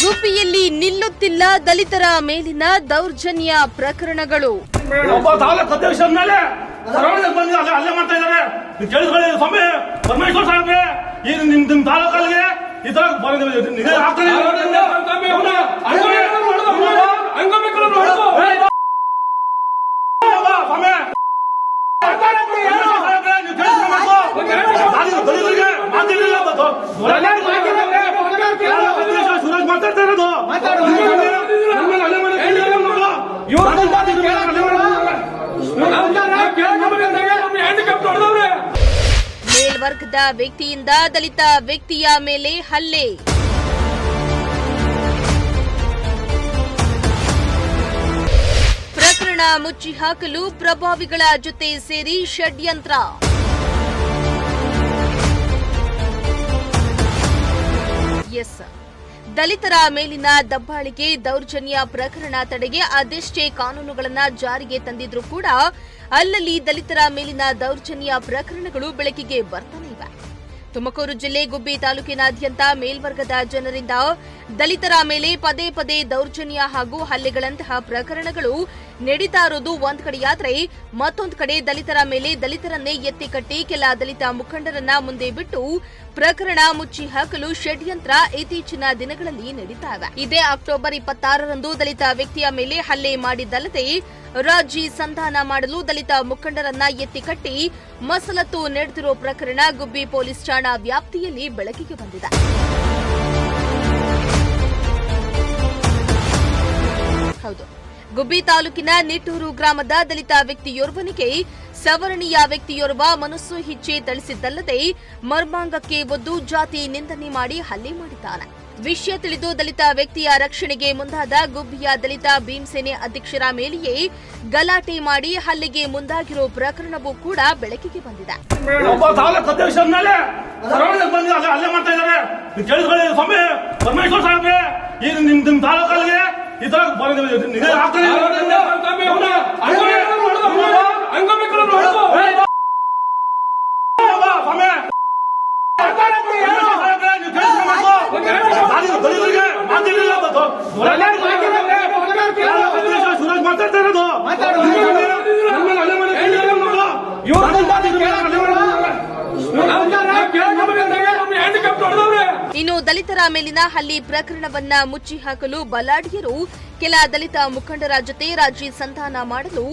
ಗುಬ್ಬಿಯಲ್ಲಿ ನಿಲ್ಲುತ್ತಿಲ್ಲ ದಲಿತರ ಮೇಲಿನ ದೌರ್ಜನ್ಯ ಪ್ರಕರಣಗಳು. ಒಬ್ಬ ತಾಲೂಕು ಅಧ್ಯಕ್ಷರ ಮೇಲೆ ಬಂದು ಅಲ್ಲೇ ಮಾಡ್ತಾ ಇದ್ದಾರೆ. ಕೇಳಿಸ್ಕೊಳ್ಳಿ ಸ್ವಾಮಿ ಪರಮೇಶ್ವರ್ ಸಾಹೇಬ್ರೆ, ಈಗ ನಿಮ್ ತಾಲೂಕಲ್ಲಿಗೆ ಈ ತರ ಸುರೇಶ್ ಮಾತಾಡ್ತಾ ಇರೋದು. ಮೇಲ್ವರ್ಗದ ವ್ಯಕ್ತಿಯಿಂದ ದಲಿತ ವ್ಯಕ್ತಿಯ ಮೇಲೆ ಹಲ್ಲೆ. ಪ್ರಕರಣ ಮುಚ್ಚಿ ಹಾಕಲು ಪ್ರಭಾವಿಗಳ ಜೊತೆ ಸೇರಿ ಷಡ್ಯಂತ್ರ. ದಲಿತರ ಮೇಲಿನ ದಬ್ಬಾಳಿಕೆ ದೌರ್ಜನ್ಯ ಪ್ರಕರಣ ತಡೆಗೆ ಅದೆಷ್ಟೇ ಕಾನೂನುಗಳನ್ನು ಜಾರಿಗೆ ತಂದಿದ್ರೂ ಕೂಡ ಅಲ್ಲಲ್ಲಿ ದಲಿತರ ಮೇಲಿನ ದೌರ್ಜನ್ಯ ಪ್ರಕರಣಗಳು ಬೆಳಕಿಗೆ ಬರ್ತಾನೆ ಇವೆ. ತುಮಕೂರು ಜಿಲ್ಲೆ ಗುಬ್ಬಿ ತಾಲೂಕಿನಾದ್ಯಂತ ಮೇಲ್ವರ್ಗದ ಜನರಿಂದ ದಲಿತರ ಮೇಲೆ ಪದೇ ಪದೇ ದೌರ್ಜನ್ಯ ಹಾಗೂ ಹಲ್ಲೆಗಳಂತಹ ಪ್ರಕರಣಗಳು ನಡೀತಾ ಇರೋದು ಒಂದ್ ಕಡೆಯಾದ್ರೆ, ಮತ್ತೊಂದು ಕಡೆ ದಲಿತರ ಮೇಲೆ ದಲಿತರನ್ನೇ ಎತ್ತಿ ಕಟ್ಟಿ ಕೆಲ ದಲಿತ ಮುಖಂಡರನ್ನ ಮುಂದೆ ಬಿಟ್ಟು ಪ್ರಕರಣ ಮುಚ್ಚಿ ಹಾಕಲು ಷಡ್ಯಂತ್ರ ಇತ್ತೀಚಿನ ದಿನಗಳಲ್ಲಿ ನಡೀತಾ ಇವೆ. ಇದೇ ಅಕ್ಟೋಬರ್ 26ರಂದು ದಲಿತ ವ್ಯಕ್ತಿಯ ಮೇಲೆ ಹಲ್ಲೆ ಮಾಡಿದ್ದಲ್ಲದೆ ರಾಜಿ ಸಂಧಾನ ಮಾಡಲು ದಲಿತ ಮುಖಂಡರನ್ನ ಎತ್ತಿ ಕಟ್ಟಿ ಮಸಲತ್ತು ನಡೆದಿರೋ ಪ್ರಕರಣ ಗುಬ್ಬಿ ಪೊಲೀಸ್ ಠಾಣಾ ವ್ಯಾಪ್ತಿಯಲ್ಲಿ ಬೆಳಕಿಗೆ ಬಂದಿದೆ. ಹೌದು, ಗುಬ್ಬಿ ತಾಲೂಕಿನ ನಿಟ್ಟೂರು ಗ್ರಾಮದ ದಲಿತ ವ್ಯಕ್ತಿಯೋರ್ವನಿಗೆ ಸವರ್ಣೀಯ ವ್ಯಕ್ತಿಯೋರ್ವ ಮನಸ್ಸು ಇಚ್ಛೆ ಥಳಿಸಿದ್ದಲ್ಲದೆ ಮರ್ಮಾಂಗಕ್ಕೆ ಒದ್ದು ಜಾತಿ ನಿಂದನೆ ಮಾಡಿ ಹಲ್ಲೆ ಮಾಡಿದ್ದಾನೆ. ವಿಷಯ ತಿಳಿದು ದಲಿತ ವ್ಯಕ್ತಿಯ ರಕ್ಷಣೆಗೆ ಮುಂದಾದ ಗುಬ್ಬಿಯ ದಲಿತ ಭೀಮಸೇನೆ ಅಧ್ಯಕ್ಷರ ಮೇಲೆಯೇ ಗಲಾಟೆ ಮಾಡಿ ಹಲ್ಲೆಗೆ ಮುಂದಾಗಿರೋ ಪ್ರಕರಣವೂ ಕೂಡ ಬೆಳಕಿಗೆ ಬಂದಿದೆ. ಒಬ್ಬ ತಾಲೂಕು ಅಧ್ಯಕ್ಷರ ಮೇಲೆ ಬಂದು ಅಲ್ಲೇ ಮಾಡ್ತಾ ಇದ್ದಾರೆ. ಕೇಳಿಸ್ಕೊಳ್ಳಿ ಸ್ವಾಮಿ ಪರಮೇಶ್ವರ್ ಸಾಹೇಬ್ರೆ, ಈಗ ನಿಮ್ ತಾಲೂಕಲ್ಲಿಗೆ ಈ ತರ ಸುರೇಶ್ ಮಾತಾಡ್ತಾ ಇರೋದು. ಇನ್ನು ದಲಿತರ ಮೇಲಿನ ಹಲ್ಲೆ ಪ್ರಕರಣವನ್ನ ಮುಚ್ಚಿ ಹಾಕಲು ಬಲಾಢ್ಯರು ಕೆಲ ದಲಿತ ಮುಖಂಡರ ಜೊತೆ ರಾಜಿ ಸಂಧಾನ ಮಾಡಲು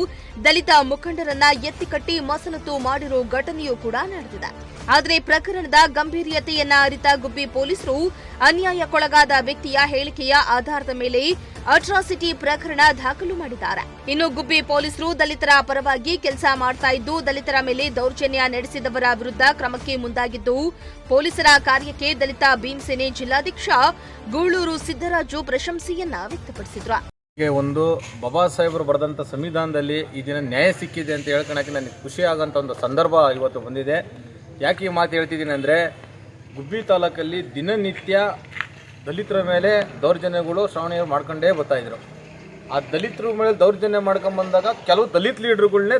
ದಲಿತ ಮುಖಂಡರನ್ನ ಎತ್ತಿಕಟ್ಟಿ ಮಸಲತ್ತು ಮಾಡಿರೋ ಘಟನೆಯೂ ಕೂಡ ನಡೆದಿದೆ. ಆದರೆ ಪ್ರಕರಣದ ಗಂಭೀರ್ಯತೆಯನ್ನ ಅರಿತ ಗುಬ್ಬಿ ಪೊಲೀಸರು ಅನ್ಯಾಯಕ್ಕೊಳಗಾದ ವ್ಯಕ್ತಿಯ ಹೇಳಿಕೆಯ ಆಧಾರದ ಮೇಲೆ ಅಟ್ರಾಸಿಟಿ ಪ್ರಕರಣ ದಾಖಲು ಮಾಡಿದ್ದಾರೆ. ಇನ್ನು ಗುಬ್ಬಿ ಪೊಲೀಸರು ದಲಿತರ ಪರವಾಗಿ ಕೆಲಸ ಮಾಡ್ತಾ ಇದ್ದು ದಲಿತರ ಮೇಲೆ ದೌರ್ಜನ್ಯ ನಡೆಸಿದವರ ವಿರುದ್ಧ ಕ್ರಮಕ್ಕೆ ಮುಂದಾಗಿದ್ದು ಪೊಲೀಸರ ಕಾರ್ಯಕ್ಕೆ ದಲಿತ ಭೀಮಸೇನೆ ಜಿಲ್ಲಾಧ್ಯಕ್ಷ ಗೂಳೂರು ಸಿದ್ದರಾಜು ಪ್ರಶಂಸೆಯನ್ನ ವ್ಯಕ್ತಪಡಿಸಿದ್ರು. ಒಂದು ಬಾಬಾ ಸಾಹೇಬರು ಬರೆದಂಥ ಸಂವಿಧಾನದಲ್ಲಿ ಈ ದಿನ ನ್ಯಾಯ ಸಿಕ್ಕಿದೆ ಅಂತ ಹೇಳ್ಕೊಳಕ್ಕೆ ನನಗೆ ಖುಷಿ ಆಗೋಂಥ ಒಂದು ಸಂದರ್ಭ ಇವತ್ತು ಬಂದಿದೆ. ಯಾಕೆ ಈ ಮಾತು ಹೇಳ್ತಿದ್ದೀನಿ ಅಂದರೆ, ಗುಬ್ಬಿ ತಾಲೂಕಲ್ಲಿ ದಿನನಿತ್ಯ ದಲಿತರ ಮೇಲೆ ದೌರ್ಜನ್ಯಗಳು ಶ್ರವಣಿಯರು ಮಾಡ್ಕೊಂಡೇ ಬರ್ತಾಯಿದ್ರು. ಆ ದಲಿತರ ಮೇಲೆ ದೌರ್ಜನ್ಯ ಮಾಡ್ಕೊಂಬಂದಾಗ ಕೆಲವು ದಲಿತ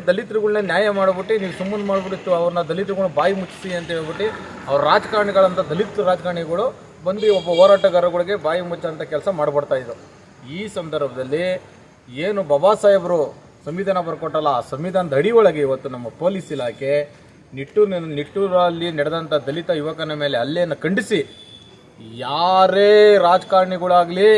ದಲಿತರುಗಳನ್ನೇ ನ್ಯಾಯ ಮಾಡಿಬಿಟ್ಟು ನೀವು ಸುಮ್ಮನೆ ಮಾಡಿಬಿಟ್ಟು ಅವ್ರನ್ನ ದಲಿತರುಗಳನ್ನ ಬಾಯಿ ಮುಚ್ಚಿಸಿ ಅಂತ ಹೇಳ್ಬಿಟ್ಟು ಅವ್ರ ರಾಜಕಾರಣಿಗಳಂಥ ದಲಿತ ರಾಜಕಾರಣಿಗಳು ಬಂದು ಒಬ್ಬ ಹೋರಾಟಗಾರಗಳಿಗೆ ಬಾಯಿ ಮುಚ್ಚೋಂಥ ಕೆಲಸ ಮಾಡಿಬಿಡ್ತಾಯಿದ್ರು. ಈ ಸಂದರ್ಭದಲ್ಲಿ ಏನು ಬಾಬಾ ಸಾಹೇಬರು ಸಂವಿಧಾನ ಬರ್ಕೊಟ್ಟಲ್ಲ, ಆ ಸಂವಿಧಾನದ ಅಡಿ ಒಳಗೆ ಇವತ್ತು ನಮ್ಮ ಪೊಲೀಸ್ ಇಲಾಖೆ ನಿಟ್ಟೂರಲ್ಲಿ ನಡೆದಂಥ ದಲಿತ ಯುವಕನ ಮೇಲೆ ಹಲ್ಲೆಯನ್ನು ಖಂಡಿಸಿ ಯಾರೇ ರಾಜಕಾರಣಿಗಳಾಗಲಿ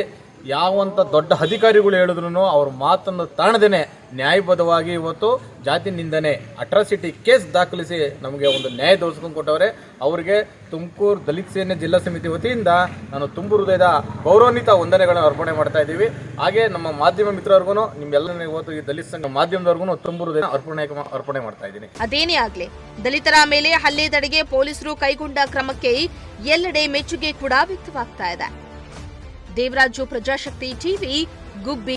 ಯಾವಂಥ ದೊಡ್ಡ ಅಧಿಕಾರಿಗಳು ಹೇಳಿದ್ರು ಅವ್ರ ಮಾತನ್ನು ತಾಣದೇನೆ ನ್ಯಾಯಬದ್ಧವಾಗಿ ಇವತ್ತು ಜಾತಿ ನಿಂದನೆ ಅಟ್ರಾಸಿಟಿ ಕೇಸ್ ದಾಖಲಿಸಿ ನಮಗೆ ಒಂದು ನ್ಯಾಯ ದೊರಕಿಸ್ಕೊಂಡು ಕೊಟ್ಟವರೆ. ಅವರಿಗೆ ತುಮಕೂರು ದಲಿತ ಸೇನೆ ಜಿಲ್ಲಾ ಸಮಿತಿ ವತಿಯಿಂದ ನಾನು ತುಂಬು ಹೃದಯದ ಗೌರವಾನ್ವಿತ ವಂದನೆಗಳನ್ನು ಅರ್ಪಣೆ ಮಾಡ್ತಾ ಇದ್ದೀವಿ. ಹಾಗೆ ನಮ್ಮ ಮಾಧ್ಯಮ ಮಿತ್ರರಿಗೂ ನಿಮ್ಮೆಲ್ಲರಿಗೂ ಇವತ್ತು ಈ ದಲಿತ ಸಂಘ ಮಾಧ್ಯಮದವರೆಗೂ ತುಂಬು ಹೃದಯ ಅರ್ಪಣೆ ಮಾಡ್ತಾ ಇದ್ದೀನಿ. ಅದೇನೇ ಆಗ್ಲಿ, ದಲಿತರ ಮೇಲೆ ಹಲ್ಲೆ ತಡೆಗೆ ಪೊಲೀಸರು ಕೈಗೊಂಡ ಕ್ರಮಕ್ಕೆ ಎಲ್ಲೆಡೆ ಮೆಚ್ಚುಗೆ ಕೂಡ ವ್ಯಕ್ತವಾಗ್ತಾ ಇದೆ. ದೇವರಾಜು, ಪ್ರಜಾಶಕ್ತಿ ಟಿವಿ, ಗುಬ್ಬಿ.